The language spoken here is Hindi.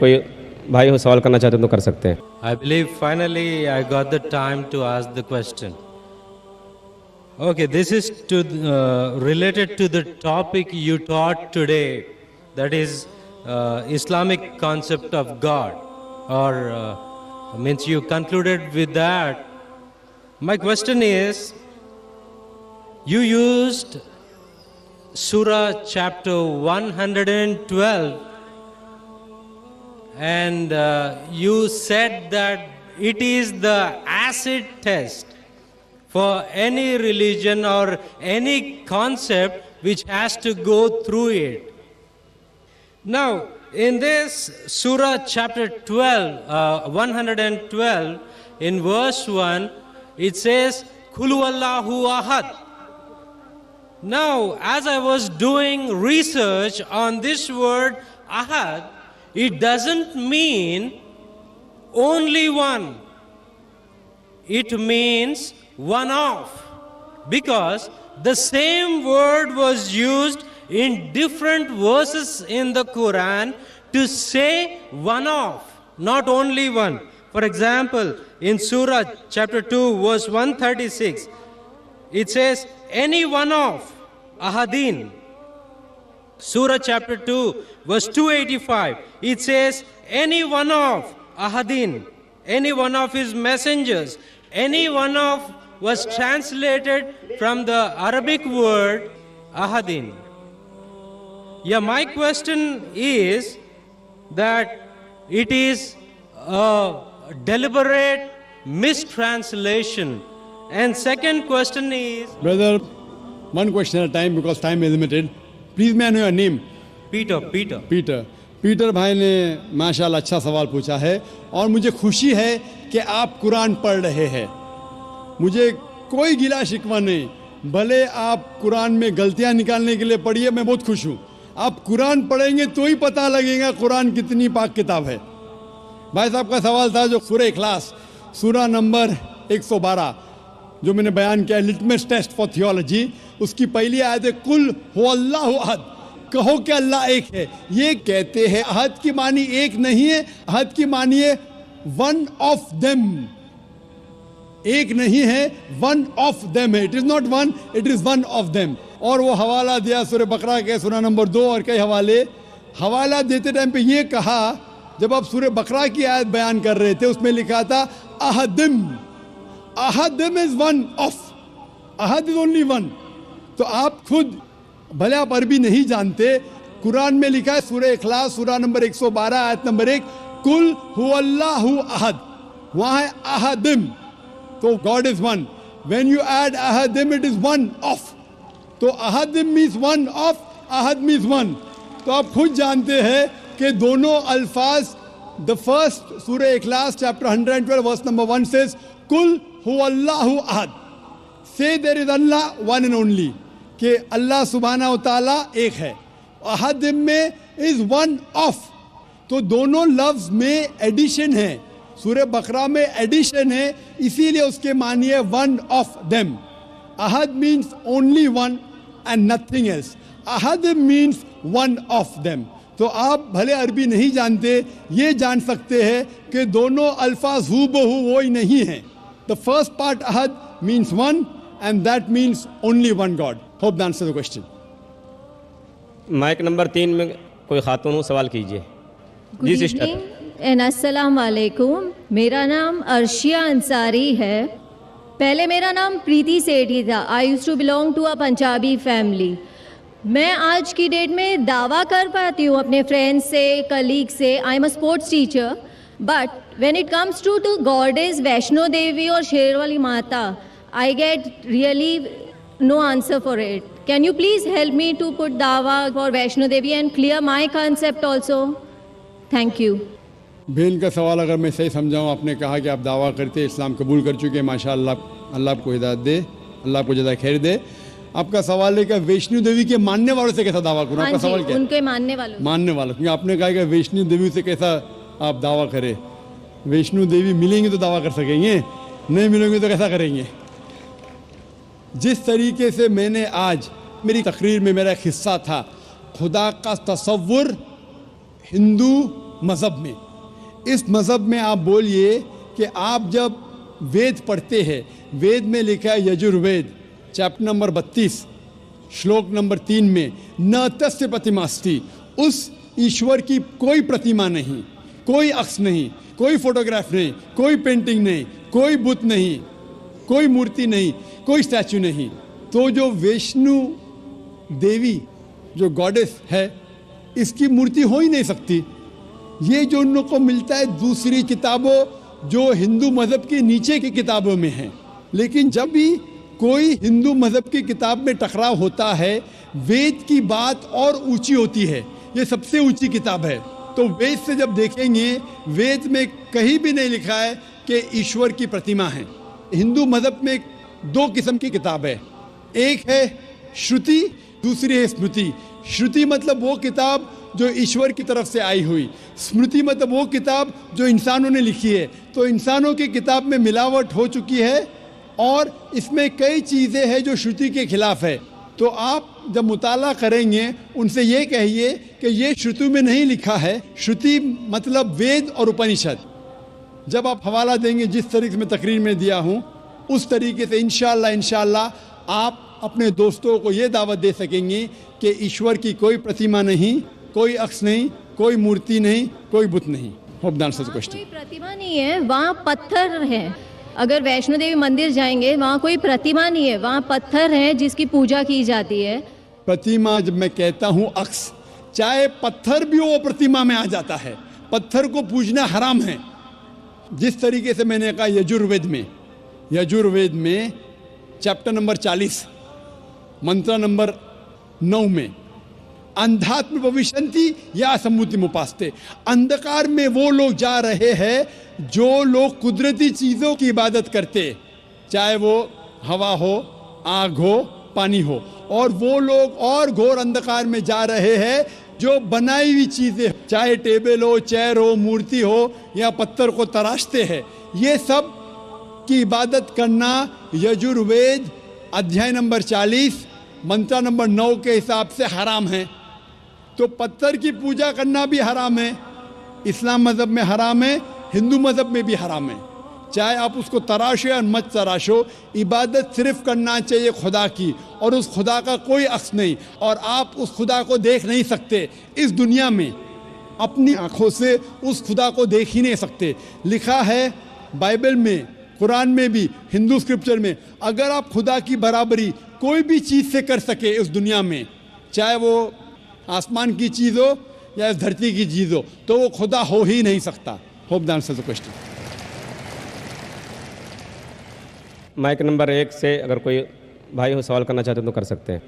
कोई भाई हो सवाल करना चाहते हो तो कर सकते हैं। I believe finally I got the time to ask the question. Okay, this is related to the topic you taught today, that is Islamic concept of God, or means you concluded with that. My question is, you used Surah chapter 112, and you said that it is the acid test for any religion or any concept which has to go through it. Now, in this Surah chapter 112, in verse 1, it says, Kulu Allahu Ahad. Now, as I was doing research on this word Ahad, it doesn't mean only one. It means one of. Because the same word was used in different verses in the Quran to say one of, not only one. For example, in Surah chapter 2, verse 136, it says, any one of Ahadin. Surah chapter 2, verse 285, it says, any one of Ahadin, any one of his messengers, any one of was translated from the Arabic word Ahadin. Yeah, my question is that it is a deliberate mistranslation. And second question is, Brother, one question at a time because time is limited. Please may I know your name? Peter. Peter भाई ने माशाल्लाह अच्छा सवाल पूछा है और मुझे खुशी है कि आप कुरान पढ़ रहे हैं। मुझे कोई गिला शिकवा नहीं, भले आप कुरान में गलतियां निकालने के लिए पढ़िए, मैं बहुत खुश हूँ। आप कुरान पढ़ेंगे तो ही पता लगेगा कुरान कितनी पाक किताब है। भाई साहब का सवाल था जो सूरह इखलास सूरा नंबर 112 जो मैंने बयान किया, लिटमस टेस्ट फॉर थियोलॉजी, उसकी पहली आयत है कुल हुवल्लाहु अहद, कहो कि अल्लाह एक है। ये कहते हैं अहद की मानी एक नहीं है, अहद की मानी है वन ऑफ देम, एक नहीं है, वन ऑफ देम है। It is not one, it is one of them. और वो हवाला दिया सूरह बकरा के सूरा नंबर 2 और कई हवाला देते टाइम पे ये कहा, जब आप सूरह बकरा की आयत बयान कर रहे थे उसमें लिखा था अहदिम, अहदिम इज वन ऑफ, अहद इज ओनली वन। तो आप खुद, भले आप अरबी नहीं जानते, कुरान में लिखा है सूरह इखलास सूरा नंबर 112 आयत नंबर 1, कुल हुवल्लाहु अहद, वहां है अहदिम, तो god is one. When you add अहदिम इट इज वन ऑफ, तो अहदिम मीन्स वन ऑफ, अहद मीन्स वन। तो आप खुद जानते हैं कि दोनों अल्फाज, the first Surah Ikhlas chapter 112 verse number 1 says कुल हुवल्लाहु अहद, say there is Allah one and only, कि अल्लाह सुब्हानहू तआला एक है। अहदिम में इज वन ऑफ, तो दोनों लफ्ज में एडिशन है, सूरह बकरा में एडिशन है, इसीलिए उसके मानिए one of them. Ahad means only one and nothing else, Ahad means one of them. तो आप भले अरबी नहीं जानते, ये जान सकते हैं कि दोनों अल्फाज हूबहू वो ही नहीं है। द फर्स्ट पार्ट अहद means one and that means only one God. Hope that answers the question. Mike number 3 में कोई खातून हो, सवाल कीजिए। जी सिस्टर। एंड अस्सलाम वालेकुम, मेरा नाम अर्शिया अंसारी है। पहले मेरा नाम प्रीति सेठी था। I used to belong to a Punjabi family. मैं आज की डेट में दावा कर पाती हूँ अपने फ्रेंड्स से, कलीग से, I am a sports teacher, but when it comes to goddess Vaishno Devi और Sherawali Mata, I get really no answer for it. Can you please help me to put dawa for Vaishno Devi and clear my concept also? Thank you. बहन का सवाल अगर मैं सही समझाऊँ, आपने कहा कि आप दावा करते इस्लाम कबूल कर चुके हैं, माशाअल्लाह, अल्लाह आपको हिदायत दे, अल्लाह आपको ज़्यादा खैर दे। आपका सवाल है कि वैष्णो देवी के मानने वालों से कैसा दावा करूँ? आपका सवाल क्या? उनके मानने वालों, क्योंकि आपने कहा कि वैष्णो देवी से कैसा आप दावा करें। वैष्णो देवी मिलेंगे तो दावा कर सकेंगे, नहीं मिलेंगे तो कैसा करेंगे? जिस तरीके से मैंने आज मेरी तकरीर में मेरा एक हिस्सा था, खुदा का तसव्वुर हिंदू मज़हब में। इस मज़हब में आप बोलिए कि आप जब वेद पढ़ते हैं, वेद में लिखा है यजुर्वेद चैप्टर नंबर 32 श्लोक नंबर 3 में, न तस्य प्रतिमास्ति, उस ईश्वर की कोई प्रतिमा नहीं, कोई अक्ष नहीं, कोई फोटोग्राफ नहीं, कोई पेंटिंग नहीं, कोई बुत नहीं, कोई मूर्ति नहीं, कोई स्टैचू नहीं। तो जो वैष्णु देवी जो गॉडेस है, इसकी मूर्ति हो ही नहीं सकती। ये जो उन लोग को मिलता है दूसरी किताबों जो हिंदू मज़हब के नीचे की किताबों में है। लेकिन जब भी कोई हिंदू मज़हब की किताब में टकराव होता है, वेद की बात और ऊंची होती है। ये सबसे ऊंची किताब है। तो वेद से जब देखेंगे, वेद में कहीं भी नहीं लिखा है कि ईश्वर की प्रतिमा है। हिंदू मज़हब में 2 किस्म की किताब है, एक है श्रुति, दूसरी है स्मृति। श्रुति मतलब वो किताब जो ईश्वर की तरफ से आई हुई, स्मृति मतलब वो किताब जो इंसानों ने लिखी है। तो इंसानों की किताब में मिलावट हो चुकी है और इसमें कई चीज़ें हैं जो श्रुति के खिलाफ है। तो आप जब मुताला करेंगे, उनसे ये कहिए कि ये श्रुति में नहीं लिखा है। श्रुति मतलब वेद और उपनिषद। जब आप हवाला देंगे जिस तरीके से मैं तकरीर में दिया हूँ, उस तरीके से इंशाअल्लाह आप अपने दोस्तों को ये दावत दे सकेंगे कि ईश्वर की कोई प्रतिमा नहीं, कोई अक्ष नहीं, कोई मूर्ति नहीं, कोई बुत नहीं। Hope the answer the question. कोई प्रतिमा नहीं है, वहाँ पत्थर है। अगर वैष्णो देवी मंदिर जाएंगे, वहाँ कोई प्रतिमा नहीं है, वहाँ पत्थर है जिसकी पूजा की जाती है। प्रतिमा जब मैं कहता हूँ अक्ष, चाहे पत्थर भी हो वो प्रतिमा में आ जाता है। पत्थर को पूजना हराम है। जिस तरीके से मैंने कहा यजुर्वेद में चैप्टर नंबर 40 मंत्र नंबर 9 में, अंधात्म भविष्यन्ति या सम्मुति मुपास्ते, अंधकार में वो लोग जा रहे हैं जो लोग कुदरती चीज़ों की इबादत करते, चाहे वो हवा हो, आग हो, पानी हो, और वो लोग और घोर अंधकार में जा रहे हैं जो बनाई हुई चीज़ें, चाहे टेबल हो, चेयर हो, मूर्ति हो या पत्थर को तराशते हैं, ये सब की इबादत करना यजुर्वेद अध्याय नंबर 40 मंत्र नंबर 9 के हिसाब से हराम है। तो पत्थर की पूजा करना भी हराम है। इस्लाम मज़हब में हराम है, हिंदू मज़हब में भी हराम है। चाहे आप उसको तराशो या मत तराशो, इबादत सिर्फ करना चाहिए खुदा की, और उस खुदा का कोई अक्स नहीं, और आप उस खुदा को देख नहीं सकते इस दुनिया में। अपनी आँखों से उस खुदा को देख ही नहीं सकते। लिखा है बाइबल में, कुरान में भी, हिंदू स्क्रिप्चर में, अगर आप खुदा की बराबरी कोई भी चीज़ से कर सके इस दुनिया में, चाहे वो आसमान की चीज़ हो या इस धरती की चीज़ हो, तो वो खुदा हो ही नहीं सकता। Hope the answer the question. Mike number 1 से अगर कोई भाई हो सवाल करना चाहते हैं तो कर सकते हैं।